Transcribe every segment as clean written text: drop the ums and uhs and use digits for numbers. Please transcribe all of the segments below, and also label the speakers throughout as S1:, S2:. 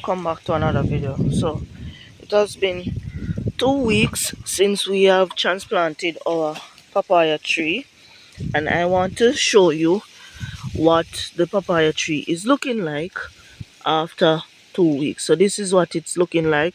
S1: welcome back to another video. So it has been 2 weeks since we have transplanted our papaya tree, and I want to show you what the papaya tree is looking like after 2 weeks. So this is what it's looking like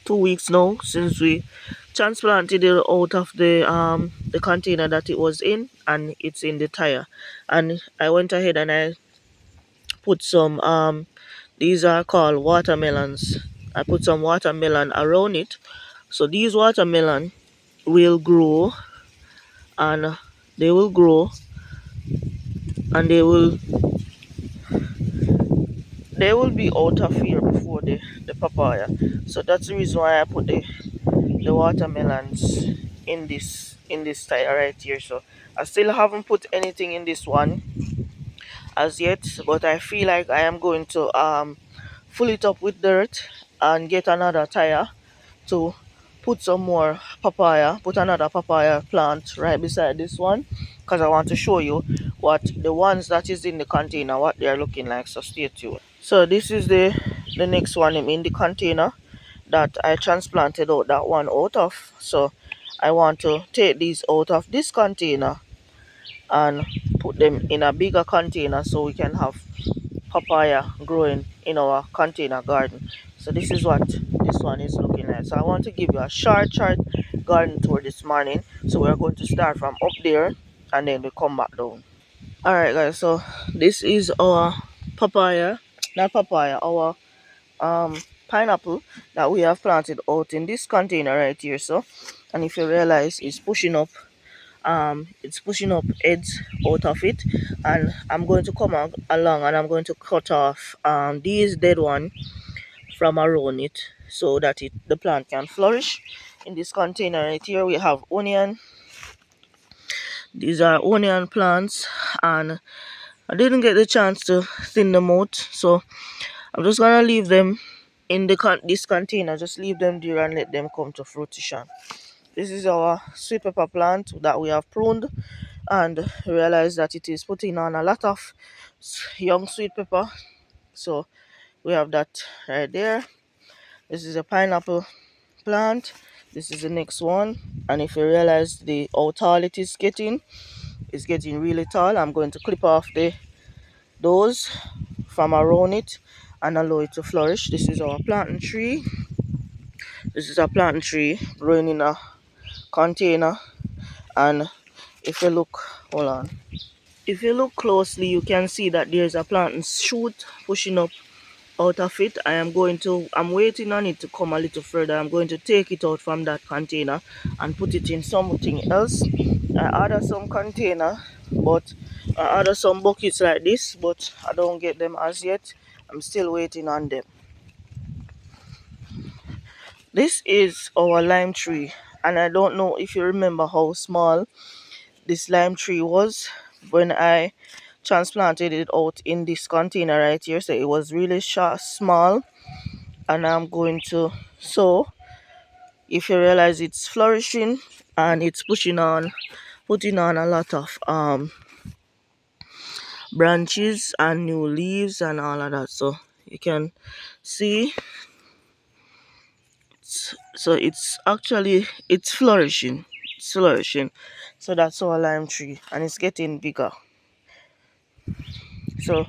S1: 2 weeks now since we transplanted it out of the container that it was in, and it's in the tire. And I went ahead and I put some these are called watermelons. I put some watermelon around it, so these watermelon will grow, and they will grow and they will be out of here before the papaya. So that's the reason why I put the watermelons in this tire right here. So I still haven't put anything in this one as yet, but I feel like I am going to fill it up with dirt and get another tire to put some more papaya, put another papaya plant right beside this one, because I want to show you what the ones that is in the container, what they are looking like. So stay tuned. So this is the next one in the container that I transplanted out that one out of. So I want to take these out of this container and put them in a bigger container so we can have papaya growing in our container garden. So this is what this one is looking like. So I want to give you a short garden tour this morning. So we're going to start from up there and then we come back down. Alright guys, so this is our papaya, not papaya, our pineapple that we have planted out in this container right here. So, and if you realize it's pushing up heads out of it, and I'm going to come along and I'm going to cut off these dead one from around it so that the plant can flourish. In this container right here we have onion. These are onion plants, and I didn't get the chance to thin them out, so I'm just gonna leave them in this container. Just leave them there and let them come to fruition. This is our sweet pepper plant that we have pruned, and realize that it is putting on a lot of young sweet pepper. So we have that right there. This is a pineapple plant. This is the next one, and if you realize how tall it is getting, it's getting really tall. I'm going to clip off those from around it and allow it to flourish. This is our plantain tree. This is a plantain tree growing in a container, and if you look, hold on, if you look closely, you can see that there's a plantain shoot pushing up out of it. I'm waiting on it to come a little further. I'm going to take it out from that container and put it in something else. I order some container, but I order some buckets like this, but I don't get them as yet. I'm still waiting on them. This is our lime tree, and I don't know if you remember how small this lime tree was when I transplanted it out in this container right here. So it was really small, and I'm going to, so if you realize, it's flourishing and it's putting on a lot of branches and new leaves and all of that. So you can see, so it's flourishing. So that's our lime tree, and it's getting bigger. So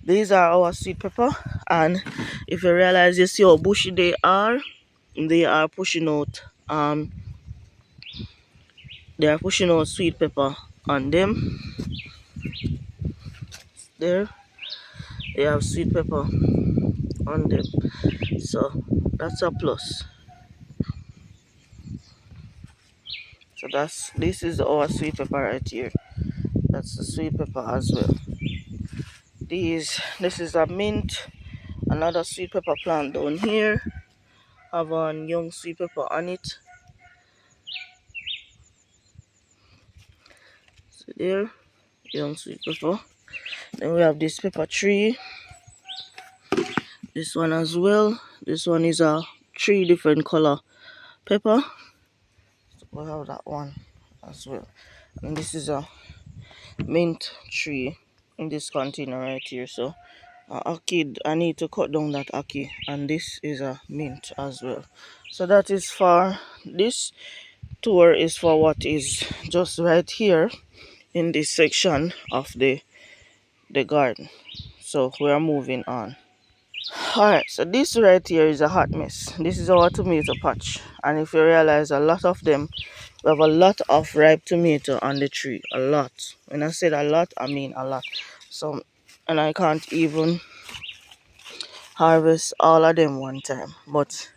S1: these are our sweet pepper, and if you realize, you see how bushy they are pushing out sweet pepper on them. There they have sweet pepper on them, so that's a plus. So this is our sweet pepper right here. That's the sweet pepper as well. This is a mint, another sweet pepper plant down here, have a young sweet pepper on it. So there, young sweet pepper. Then we have this pepper tree, this one as well. This one is a 3 different color pepper. So we have that one as well. And this is a mint tree in this container right here. So Ackee, I need to cut down that ackee, and this is a mint as well. So that is for this tour is for what is just right here in this section of the garden. So we are moving on. Alright, so this right here is a hot mess. This is our tomato patch, and if you realize, a lot of them, we have a lot of ripe tomato on the tree. A lot. When I said a lot, I mean a lot. So, and I can't even harvest all of them one time, but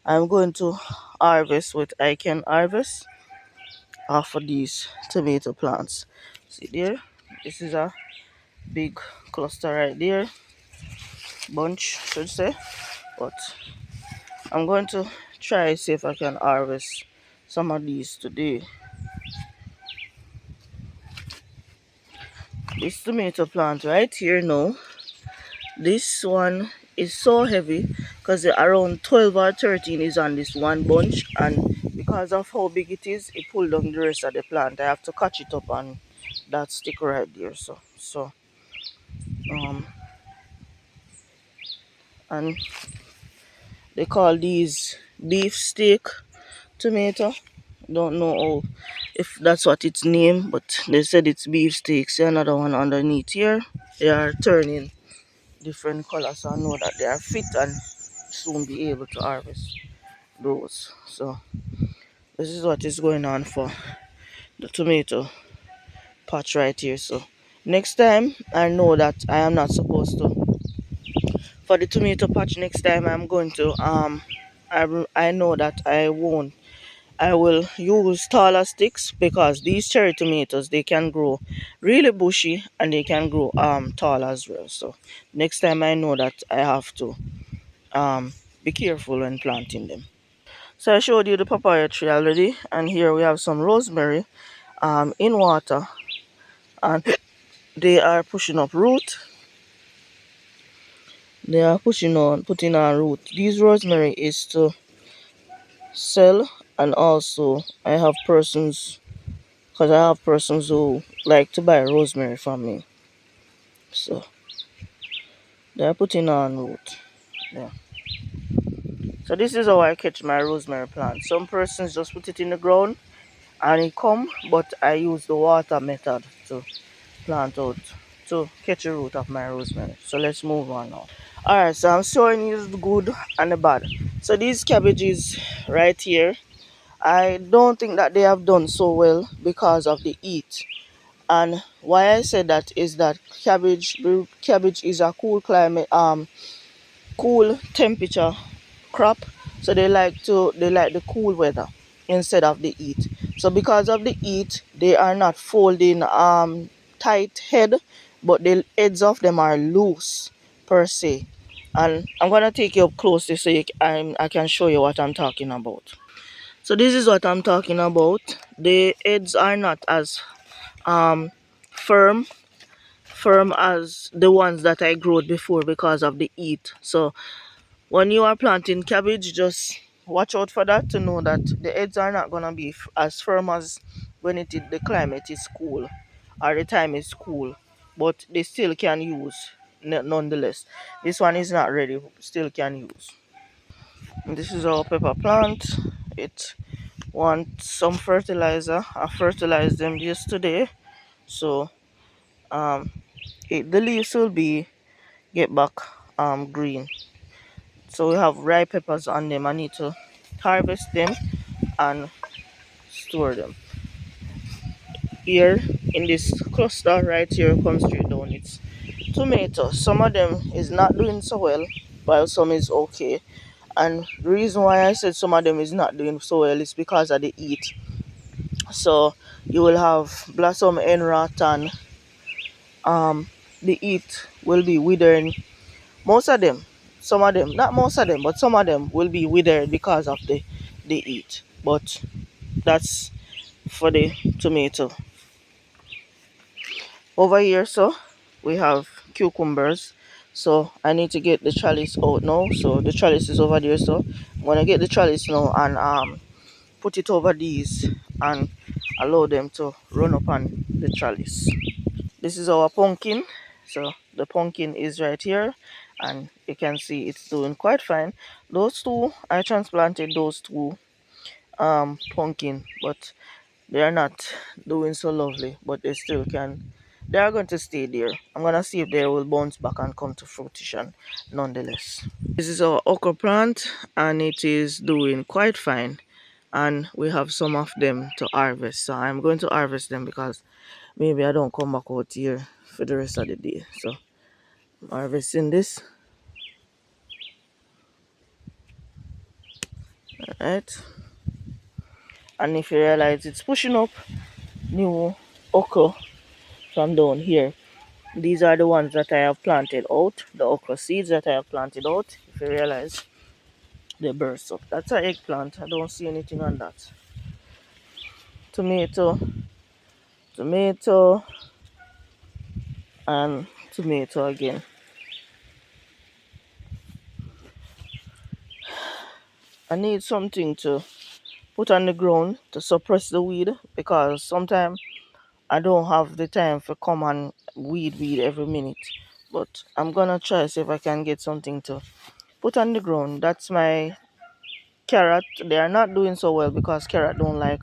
S1: I'm going to harvest what I can harvest off of these tomato plants. See there, this is a big cluster right there, bunch should say, but I'm going to try see if I can harvest some of these today. This tomato plant right here now, this one is so heavy because around 12 or 13 is on this one bunch, and because of how big it is, it pulled down the rest of the plant. I have to catch it up on that stick right there. So um and they call these beef steak tomato. Don't know how, if that's what it's named, but they said it's beef steak. See another one underneath here. They are turning different colors, so I know that they are fit and soon be able to harvest those. So this is what is going on for the tomato patch right here. So next time I know that I am not supposed to, for the tomato patch next time I'm going to I know that I will use taller sticks, because these cherry tomatoes, they can grow really bushy and they can grow tall as well. So next time I know that I have to be careful when planting them. So I showed you the papaya tree already, and here we have some rosemary in water, and they are pushing up root. They are putting on root. These rosemary is to sell, and also I have persons, because I have persons who like to buy rosemary from me. So they are putting on root. Yeah. So this is how I catch my rosemary plant. Some persons just put it in the ground and it come, but I use the water method to plant out, to catch the root of my rosemary. So let's move on now. Alright, so I'm showing you the good and the bad. So these cabbages right here, I don't think that they have done so well because of the heat. And why I said that is that cabbage is a cool climate, cool temperature crop, so they like the cool weather instead of the heat. So because of the heat, they are not folding tight head, but the heads of them are loose per se. And I'm gonna take you up closely so I can show you what I'm talking about. So this is what I'm talking about. The heads are not as um firm as the ones that I growed before because of the heat. So when you are planting cabbage, just watch out for that, to know that the heads are not gonna be as firm as when the climate is cool or the time is cool, but they still can use nonetheless. This one is not ready, still can use. And this is our pepper plant. It wants some fertilizer. I fertilized them yesterday, so um the leaves will be get back green. So we have ripe peppers on them. I need to harvest them and store them. Here in this cluster right here, comes straight down, it's tomatoes. Some of them is not doing so well, while some is okay. And the reason why I said some of them is not doing so well is because of the heat. So you will have blossom end rot, and the heat will be withering most of them. Some of them, not most of them, but some of them will be withered because of the heat. But that's for the tomato. Over here, so we have cucumbers. So I need to get the trellis out now. So the trellis is over there. So I'm gonna get the trellis now and put it over these and allow them to run up on the trellis. This is our pumpkin. So the pumpkin is right here, and you can see it's doing quite fine. Those two, I transplanted those two pumpkin, but they are not doing so lovely, but they still can. They are going to stay there. I'm gonna see if they will bounce back and come to fruition nonetheless. This is our okra plant, and it is doing quite fine, and we have some of them to harvest. So I'm going to harvest them because maybe I don't come back out here for the rest of the day. So I'm harvesting this. Right, and if you realize, it's pushing up new okra from down here. These are the ones that I have planted out, the okra seeds that I have planted out. If you realize, they burst up. That's an eggplant. I don't see anything on that. Tomato, tomato, and tomato again. I need something to put on the ground to suppress the weed, because sometimes I don't have the time for come and weed every minute. But I'm gonna try see if I can get something to put on the ground. That's my carrot. They are not doing so well because carrot don't like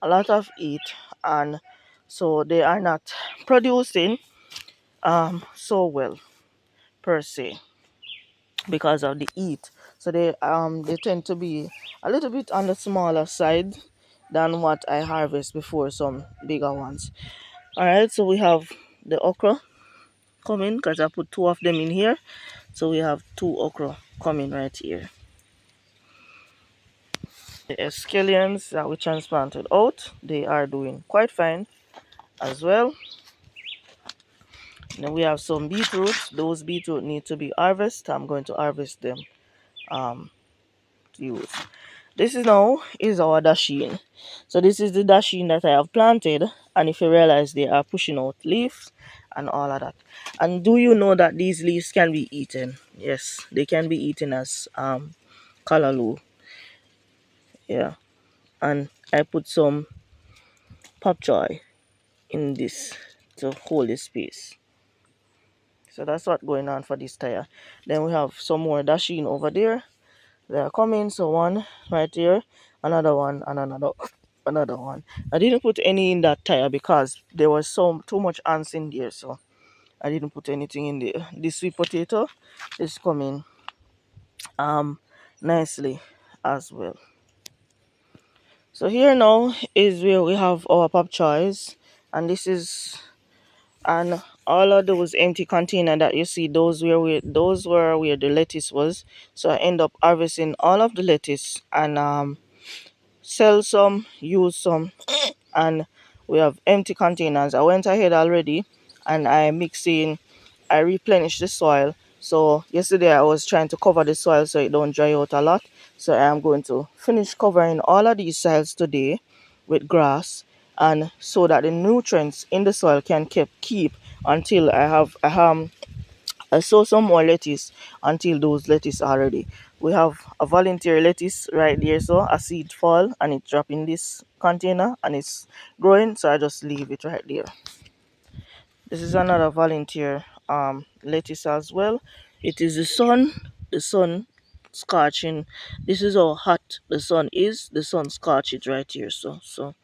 S1: a lot of heat, and so they are not producing so well per se because of the heat. So they tend to be a little bit on the smaller side than what I harvest before some bigger ones. Alright, so we have the okra coming because I put two of them in here. So we have two okra coming right here. The escallions that we transplanted out, they are doing quite fine as well. Then we have some beetroots. Those beetroot need to be harvested. I'm going to harvest them to use. This is now is our dasheen. So this is the dasheen that I have planted, and if you realize, they are pushing out leaves and all of that. And do you know that these leaves can be eaten? Yes, they can be eaten as callaloo. Yeah, and I put some pop choy in this to hold the space. So that's what's going on for this tire. Then we have some more dasheen over there. They are coming. So one right here, another one, and another one. I didn't put any in that tire because there was so too much ants in there, so I didn't put anything in there. This sweet potato is coming nicely as well. So here now is where we have our pop choys, and this is, and all of those empty container that you see, those were where the lettuce was. So I end up harvesting all of the lettuce and sell some, use some, and we have empty containers. I went ahead already and I replenished the soil. So yesterday I was trying to cover the soil so it don't dry out a lot. So I am going to finish covering all of these soils today with grass, and so that the nutrients in the soil can keep until I sow some more lettuce until those lettuce are ready. We have a volunteer lettuce right there, so a seed fall and it drop in this container and it's growing, so I just leave it right there. This is another volunteer lettuce as well. It is the sun scorching. This is how hot the sun is. The sun scorch it right here, so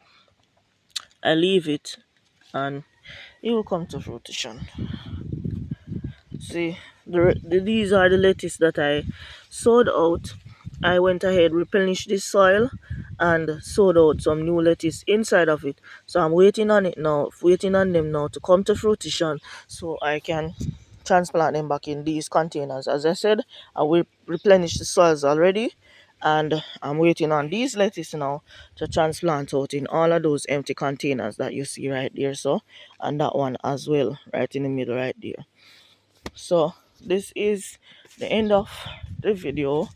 S1: I leave it and it will come to fruition. See, these are the lettuce that I sowed out. I went ahead, replenished this soil, and sowed out some new lettuce inside of it. So I'm waiting on it now, waiting on them now to come to fruition so I can transplant them back in these containers. As I said, I will replenish the soils already, and I'm waiting on these lettuce now to transplant out in all of those empty containers that you see right there. So, and that one as well, right in the middle right there. So this is the end of the video,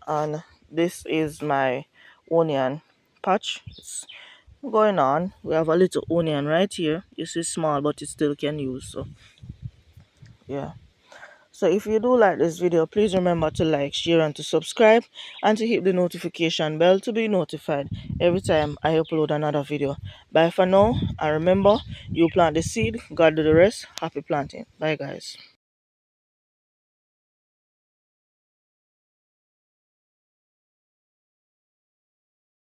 S1: and this is my onion patch. It's going on. We have a little onion right here. This is small, but it still can use. So yeah, So if you do like this video, please remember to like, share and to subscribe, and to hit the notification bell to be notified every time I upload another video. Bye for now, and remember, you plant the seed, God do the rest. Happy planting. Bye guys.